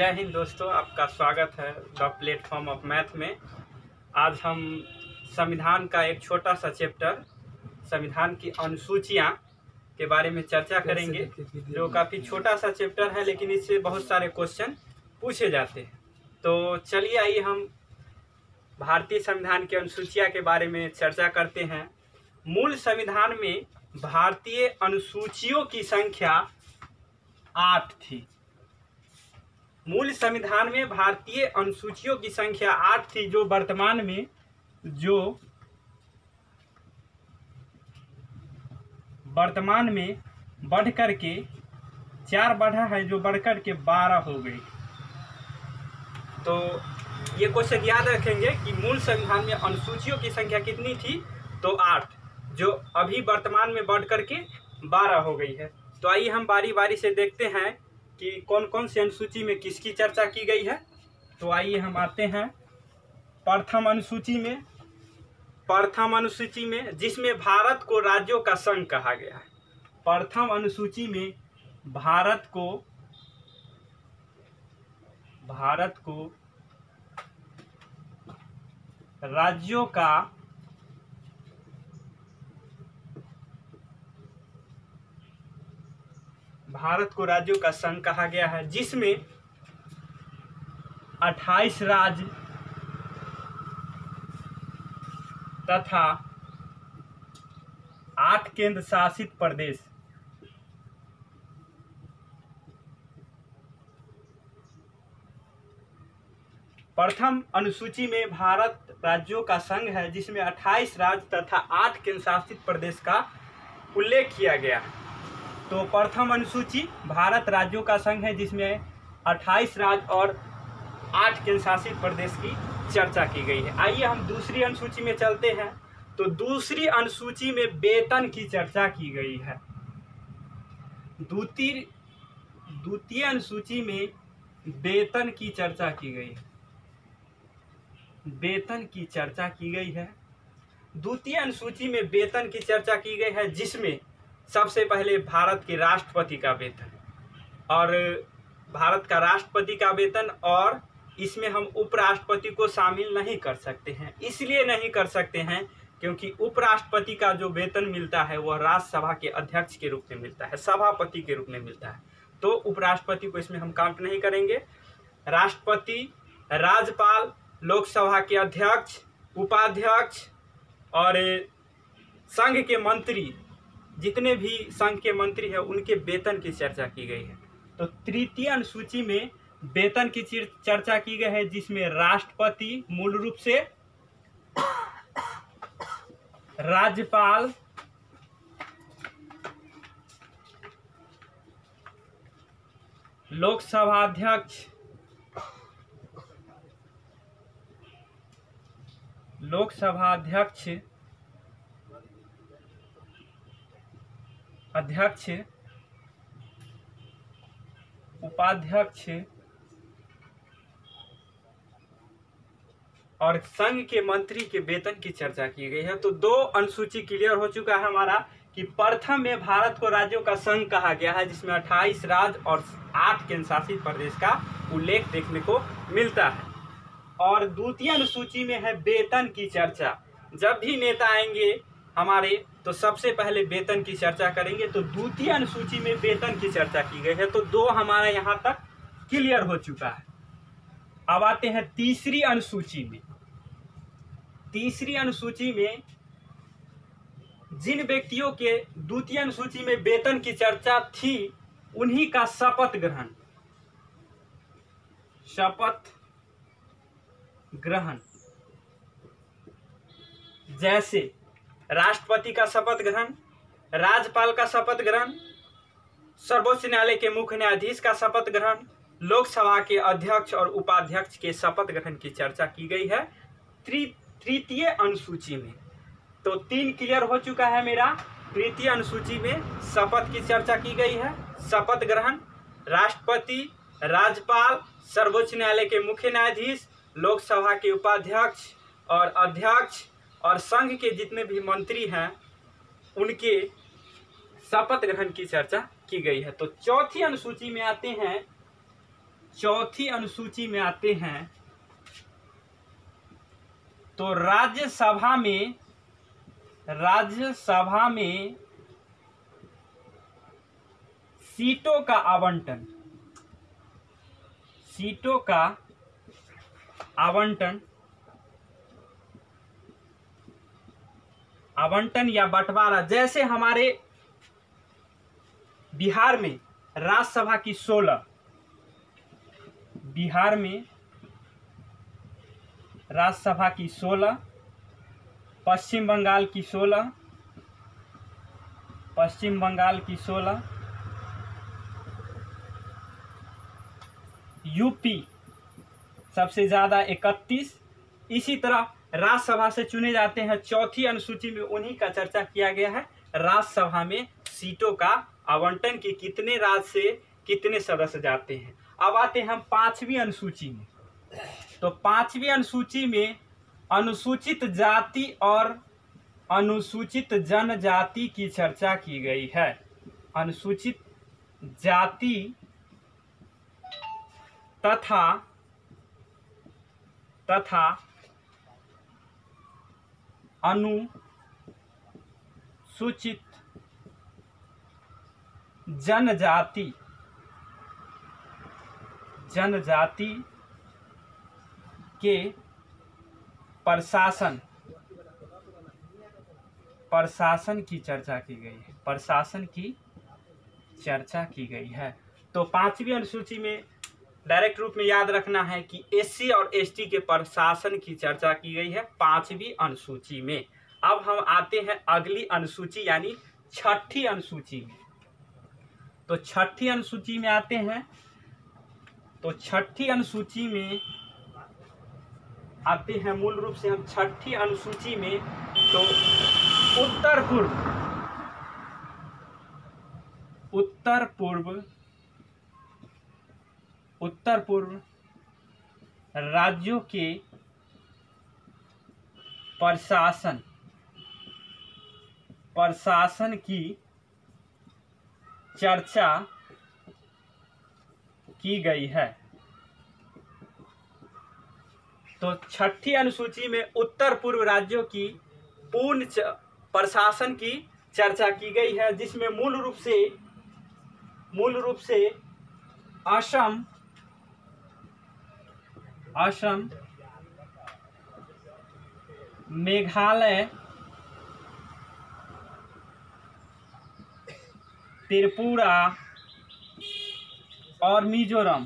जय हिंद दोस्तों, आपका स्वागत है द प्लेटफॉर्म ऑफ मैथ में। आज हम संविधान का एक छोटा सा चैप्टर, संविधान की अनुसूचियां के बारे में चर्चा करेंगे, जो काफ़ी छोटा सा चैप्टर है, लेकिन इससे बहुत सारे क्वेश्चन पूछे जाते हैं। तो चलिए आइए हम भारतीय संविधान की अनुसूचियां के बारे में चर्चा करते हैं। मूल संविधान में भारतीय अनुसूचियों की संख्या 8 थी। मूल संविधान में भारतीय अनुसूचियों की संख्या 8 थी, जो वर्तमान में बढ़ करके 4 बढ़ा है, जो बढ़कर के 12 हो गई। तो ये क्वेश्चन याद रखेंगे कि मूल संविधान में अनुसूचियों की संख्या कितनी थी, तो 8, जो अभी वर्तमान में बढ़ करके 12 हो गई है। तो आइए हम बारी बारी से देखते हैं कि कौन कौन सी अनुसूची में किसकी चर्चा की गई है। तो आइए हम आते हैं प्रथम अनुसूची में, जिसमें भारत को राज्यों का संघ कहा गया है। प्रथम अनुसूची में भारत को राज्यों का संघ कहा गया है, जिसमें 28 राज्य तथा 8 केंद्र शासित प्रदेश प्रथम अनुसूची में भारत राज्यों का संघ है, जिसमें 28 राज्य तथा 8 केंद्र शासित प्रदेश का उल्लेख किया गया है। तो प्रथम अनुसूची भारत राज्यों का संघ है, जिसमें 28 राज्य और 8 केंद्र शासित प्रदेश की चर्चा की गई है। आइए हम दूसरी अनुसूची में चलते हैं। तो दूसरी अनुसूची में वेतन की चर्चा की गई है। द्वितीय अनुसूची में वेतन की चर्चा की गई है। द्वितीय अनुसूची में वेतन की चर्चा की गई है, जिसमें सबसे पहले भारत के राष्ट्रपति का वेतन और भारत का राष्ट्रपति का वेतन, और इसमें हम उपराष्ट्रपति को शामिल नहीं कर सकते हैं। इसलिए नहीं कर सकते हैं क्योंकि उपराष्ट्रपति का जो वेतन मिलता है वह राज्यसभा के अध्यक्ष के रूप में मिलता है, सभापति के रूप में मिलता है। तो उपराष्ट्रपति को इसमें हम काउंट नहीं करेंगे। राष्ट्रपति, राज्यपाल, लोकसभा के अध्यक्ष, उपाध्यक्ष और संघ के मंत्री, जितने भी संघ के मंत्री हैं, उनके वेतन की चर्चा की गई है। तो तृतीय अनुसूची में वेतन की चर्चा की गई है, जिसमें राष्ट्रपति मूल रूप से, राज्यपाल, लोकसभा अध्यक्ष, उपाध्यक्ष और संघ के मंत्री के वेतन की चर्चा की गई है। तो 2 अनुसूची क्लियर हो चुका है हमारा कि प्रथम में भारत को राज्यों का संघ कहा गया है, जिसमें 28 राज्य और 8 केंद्र शासित प्रदेश का उल्लेख देखने को मिलता है। और द्वितीय अनुसूची में है वेतन की चर्चा। जब भी नेता आएंगे हमारे, तो सबसे पहले वेतन की चर्चा करेंगे। तो द्वितीय अनुसूची में वेतन की चर्चा की गई है। तो 2 हमारा यहाँ तक क्लियर हो चुका है। अब आते हैं तीसरी अनुसूची में। तीसरी अनुसूची में जिन व्यक्तियों के द्वितीय अनुसूची में वेतन की चर्चा थी, उन्हीं का शपथ ग्रहण, जैसे राष्ट्रपति का शपथ ग्रहण, राज्यपाल का शपथ ग्रहण, सर्वोच्च न्यायालय के मुख्य न्यायाधीश का शपथ ग्रहण, लोकसभा के अध्यक्ष और उपाध्यक्ष के शपथ ग्रहण की चर्चा की गई है तृतीय अनुसूची में। तो 3 क्लियर हो चुका है मेरा। तृतीय अनुसूची में शपथ की चर्चा की गई है। शपथ ग्रहण, राष्ट्रपति, राज्यपाल, सर्वोच्च न्यायालय के मुख्य न्यायाधीश, लोकसभा के उपाध्यक्ष और अध्यक्ष और संघ के जितने भी मंत्री हैं, उनके शपथ ग्रहण की चर्चा की गई है। तो चौथी अनुसूची में आते हैं। चौथी अनुसूची में आते हैं तो राज्यसभा में सीटों का आवंटन या बंटवारा। जैसे हमारे बिहार में राज्यसभा की 16, बिहार में राज्यसभा की 16, पश्चिम बंगाल की 16, यूपी सबसे ज्यादा 31। इसी तरह राज्यसभा से चुने जाते हैं। चौथी अनुसूची में उन्हीं का चर्चा किया गया है। राज्यसभा में सीटों का आवंटन की कितने राज्य से कितने सदस्य जाते हैं। अब आते हैं हम 5वीं अनुसूची में। तो 5वीं अनुसूची में अनुसूचित जाति और अनुसूचित जनजाति की चर्चा की गई है। अनुसूचित जाति तथा अनुसूचित जनजाति के प्रशासन की चर्चा की गई है। प्रशासन की चर्चा की गई है। तो 5वीं अनुसूची में डायरेक्ट रूप में याद रखना है कि एससी और एसटी के प्रशासन की चर्चा की गई है 5वीं अनुसूची में। अब हम आते हैं अगली अनुसूची यानी 6ठी अनुसूची में। तो 6ठी अनुसूची में आते हैं तो 6ठी अनुसूची में आते हैं मूल रूप से हम 6ठी अनुसूची में तो उत्तर पूर्व राज्यों के प्रशासन की चर्चा की गई है। तो 6ठी अनुसूची में उत्तर पूर्व राज्यों की पूर्ण प्रशासन की चर्चा की गई है, जिसमें मूल रूप से असम, मेघालय, त्रिपुरा और मिजोरम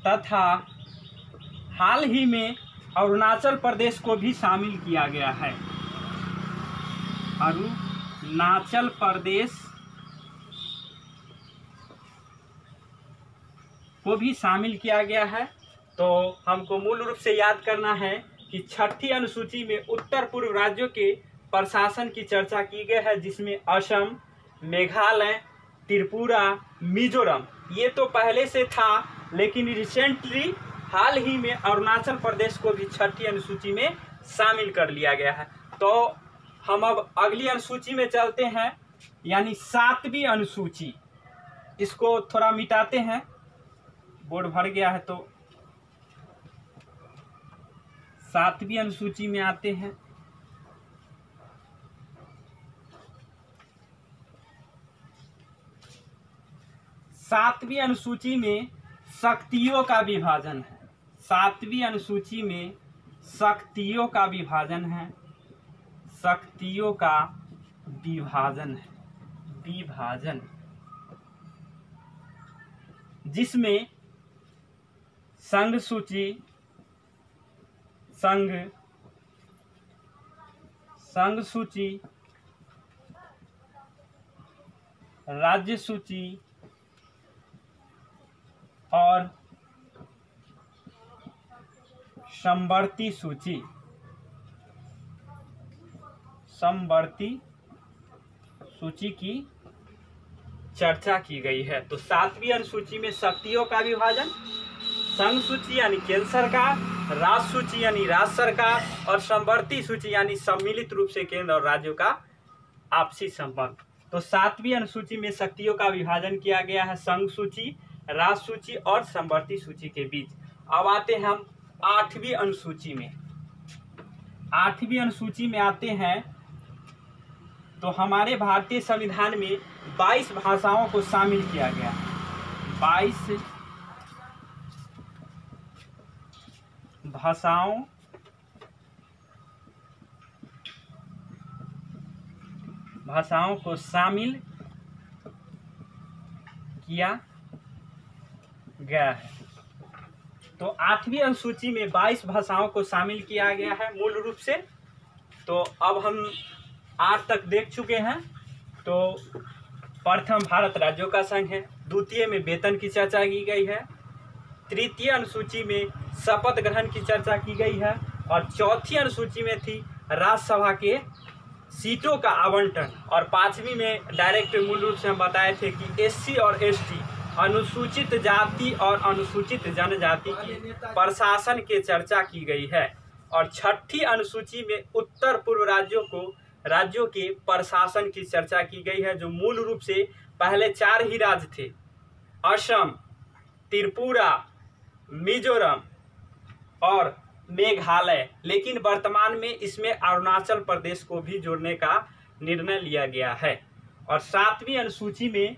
तथा हाल ही में अरुणाचल प्रदेश को भी शामिल किया गया है। अरुणाचल प्रदेश को भी शामिल किया गया है। तो हमको मूल रूप से याद करना है कि 6ठी अनुसूची में उत्तर पूर्व राज्यों के प्रशासन की चर्चा की गई है, जिसमें असम, मेघालय, त्रिपुरा, मिजोरम। ये तो पहले से था, लेकिन रिसेंटली हाल ही में अरुणाचल प्रदेश को भी 6ठी अनुसूची में शामिल कर लिया गया है। तो हम अब अगली अनुसूची में चलते हैं, यानी 7वीं अनुसूची। इसको थोड़ा मिटाते हैं, बोर्ड भर गया है। तो 7वीं अनुसूची में आते हैं। सातवीं अनुसूची में शक्तियों का विभाजन है। 7वीं अनुसूची में शक्तियों का विभाजन है। शक्तियों का विभाजन जिसमें संघ सूची, राज्य सूची और समवर्ती सूची की चर्चा की गई है। तो 7वीं अनुसूची में शक्तियों का विभाजन, संघ सूची यानी केंद्र सरकार, राज्य सूची यानी राज्य सरकार और समवर्ती सूची यानी सम्मिलित रूप से केंद्र और राज्यों का आपसी संबंध। तो 7वीं अनुसूची में शक्तियों का विभाजन किया गया है संघ सूची, राज सूची और समवर्ती सूची के बीच। अब आते हैं हम 8वीं अनुसूची में। 8वीं अनुसूची में आते हैं तो हमारे भारतीय संविधान में 22 भाषाओं को शामिल किया गया। 22 भाषाओं को शामिल किया गया है। तो 8वीं अनुसूची में 22 भाषाओं को शामिल किया गया है मूल रूप से। तो अब हम 8 तक देख चुके हैं। तो प्रथम भारत राज्यों का संघ है, द्वितीय में वेतन की चर्चा की गई है, तृतीय अनुसूची में शपथ ग्रहण की चर्चा की गई है और चौथी अनुसूची में थी राज्यसभा के सीटों का आवंटन। और 5वीं में डायरेक्ट मूल रूप से हम बताए थे कि एससी और एसटी अनुसूचित जाति और अनुसूचित जनजाति की प्रशासन की चर्चा की गई है। और 6ठी अनुसूची में उत्तर पूर्व राज्यों के प्रशासन की चर्चा की गई है, जो मूल रूप से पहले 4 ही राज्य थे, असम, त्रिपुरा, मिजोरम और मेघालय। लेकिन वर्तमान में इसमें अरुणाचल प्रदेश को भी जोड़ने का निर्णय लिया गया है। और 7वीं अनुसूची में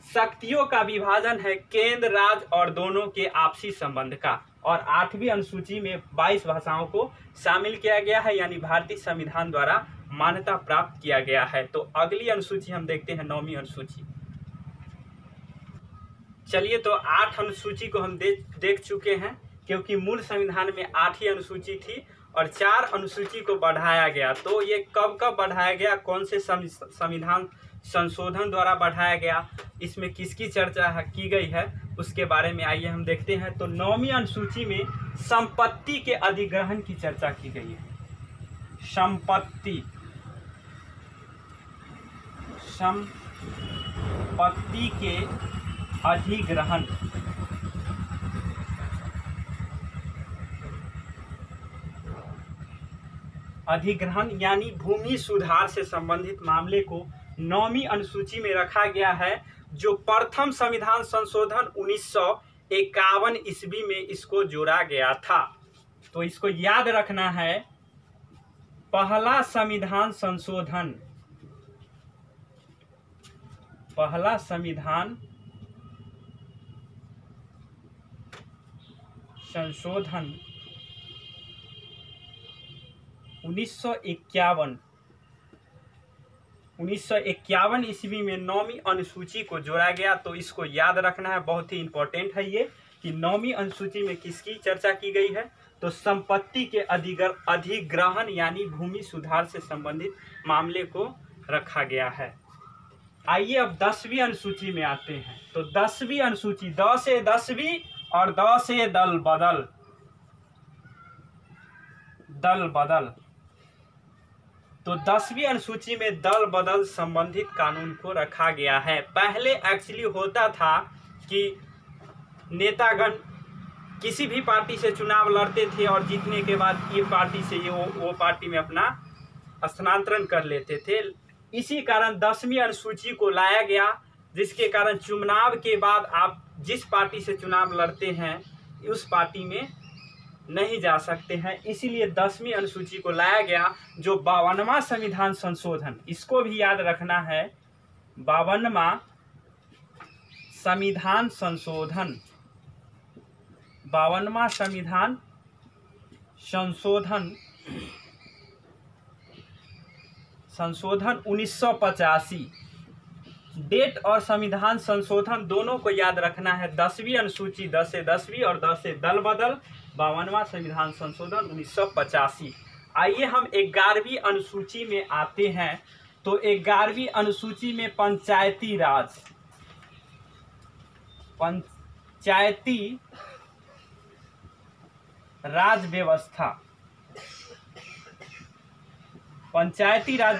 शक्तियों का विभाजन है केंद्र, राज्य और दोनों के आपसी संबंध का। और 8वीं अनुसूची में 22 भाषाओं को शामिल किया गया है, यानी भारतीय संविधान द्वारा मान्यता प्राप्त किया गया है। तो अगली अनुसूची हम देखते हैं 9वीं अनुसूची। चलिए, तो 8 अनुसूची को हम देख चुके हैं, क्योंकि मूल संविधान में 8 ही अनुसूची थी और 4 अनुसूची को बढ़ाया गया। तो ये कब कब बढ़ाया गया, कौन से संविधान संशोधन द्वारा बढ़ाया गया, इसमें किसकी चर्चा की गई है, उसके बारे में आइए हम देखते हैं। तो 9वीं अनुसूची में संपत्ति के अधिग्रहण की चर्चा की गई है। संपत्ति के अधिग्रहण यानी भूमि सुधार से संबंधित मामले को 9वीं अनुसूची में रखा गया है, जो प्रथम संविधान संशोधन 1951 ईस्वी में इसको जोड़ा गया था। तो इसको याद रखना है, पहला संविधान संशोधन 1951 ईस्वी में 9वीं अनुसूची को जोड़ा गया। तो इसको याद रखना है, बहुत ही इंपॉर्टेंट है ये, कि 9वीं अनुसूची में किसकी चर्चा की गई है। तो संपत्ति के अधिग्रहण यानी भूमि सुधार से संबंधित मामले को रखा गया है। आइए अब 10वीं अनुसूची में आते हैं। तो 10वीं अनुसूची, 10 से 10वीं और 10 से दल बदल। तो 10वीं अनुसूची में दल बदल संबंधित कानून को रखा गया है। पहले एक्चुअली होता था कि नेतागण किसी भी पार्टी से चुनाव लड़ते थे और जीतने के बाद ये पार्टी से वो पार्टी में अपना स्थानांतरण कर लेते थे। इसी कारण 10वीं अनुसूची को लाया गया, जिसके कारण चुनाव के बाद आप जिस पार्टी से चुनाव लड़ते हैं उस पार्टी में नहीं जा सकते हैं। इसीलिए 10वीं अनुसूची को लाया गया, जो 52वां संविधान संशोधन, इसको भी याद रखना है, 52वां संविधान संशोधन 1985। डेट और संविधान संशोधन दोनों को याद रखना है। 10वीं अनुसूची 10 से 10वीं और 10 से दल बदल, 52वां संविधान संशोधन 1985। आइए हम 11वीं अनुसूची में आते हैं। तो 11वीं अनुसूची में पंचायती राज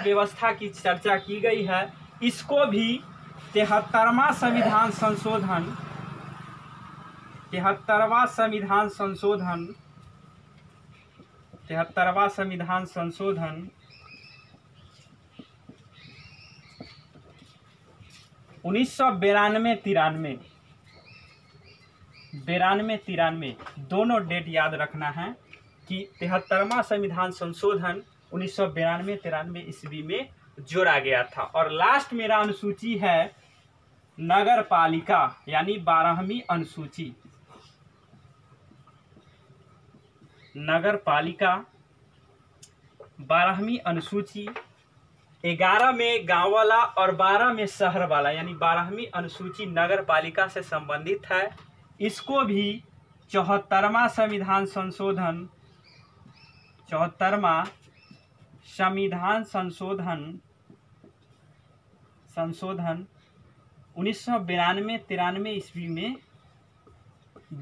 व्यवस्था की चर्चा की गई है। इसको भी 73वां संविधान संशोधन 92-93 दोनों डेट याद रखना है कि 73वां संविधान संशोधन 1992-93 ईस्वी में जोड़ा गया था। और लास्ट मेरा अनुसूची है नगर पालिका यानी 12वीं अनुसूची। नगर पालिका 12वीं अनुसूची 11 में गांव वाला और 12 में शहर वाला यानी 12वीं अनुसूची नगर पालिका से संबंधित है। इसको भी 74वां संविधान संशोधन 1992-93 ईस्वी में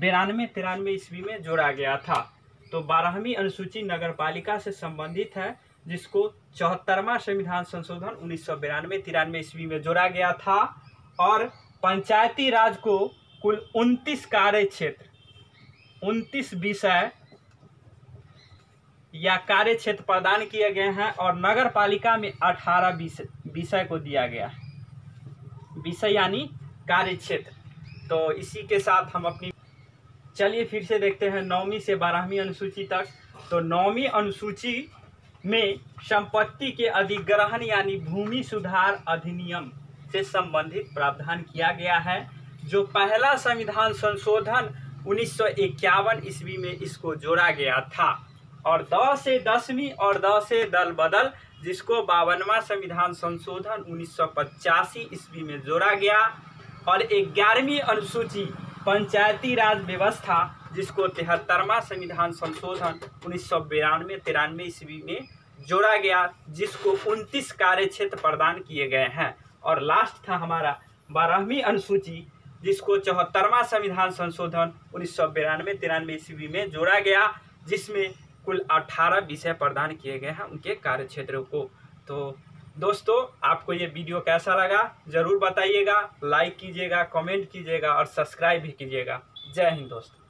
92-93 ईस्वी में जोड़ा गया था। तो 12वीं अनुसूची नगर पालिका से संबंधित है, जिसको 74वां संविधान संशोधन 1992-93 ईस्वी में जोड़ा गया था। और पंचायती राज को कुल 29 कार्य क्षेत्र 29 विषय या कार्य क्षेत्र प्रदान किए गए हैं और नगर पालिका में 18 विषय को दिया गया है। विषय यानी कार्य क्षेत्र। तो इसी के साथ हम अपनी चलिए फिर से देखते हैं 9वीं से 12वीं अनुसूची तक। तो 9वीं अनुसूची में संपत्ति के अधिग्रहण यानी भूमि सुधार अधिनियम से संबंधित प्रावधान किया गया है, जो पहला संविधान संशोधन 1951 ईस्वी में इसको जोड़ा गया था। और 10 से 10वीं और 10 से दल बदल, जिसको 52वां संविधान संशोधन 1985 ईस्वी में जोड़ा गया। और 11वीं अनुसूची पंचायती राज व्यवस्था, जिसको 73वां संविधान संशोधन 1992-93 ईस्वी में जोड़ा गया, जिसको 29 कार्य क्षेत्र प्रदान किए गए हैं। और लास्ट था हमारा 12वीं अनुसूची, जिसको 74वां संविधान संशोधन 1992-93 ईस्वी में जोड़ा गया, जिसमें कुल 18 विषय प्रदान किए गए हैं उनके कार्य क्षेत्रों को। तो दोस्तों, आपको ये वीडियो कैसा लगा ज़रूर बताइएगा, लाइक कीजिएगा, कमेंट कीजिएगा और सब्सक्राइब भी कीजिएगा। जय हिंद दोस्तों।